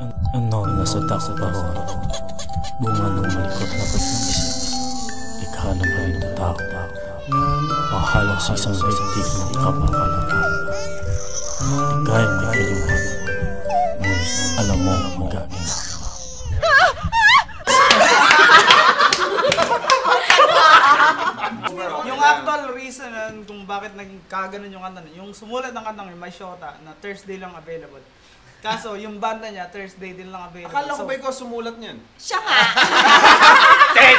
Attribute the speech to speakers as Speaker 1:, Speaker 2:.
Speaker 1: Ano nasa tako pa ho? Bunga ng malikot na pag-iisip. Likha ng ng tao. Mahalang sa isang bigtig ng kapakalapa. Tigay may kayuhan. Ngunit alam mo magagin.
Speaker 2: Yung actual reason kung bakit naging kaganon yung kanta, yung sumulat ng kantang may shota na Thursday lang available. Kaso yung banda niya Thursday din lang available.
Speaker 3: Akala ko ba ikaw sumulat niyan?
Speaker 4: Siya nga.
Speaker 3: Kaya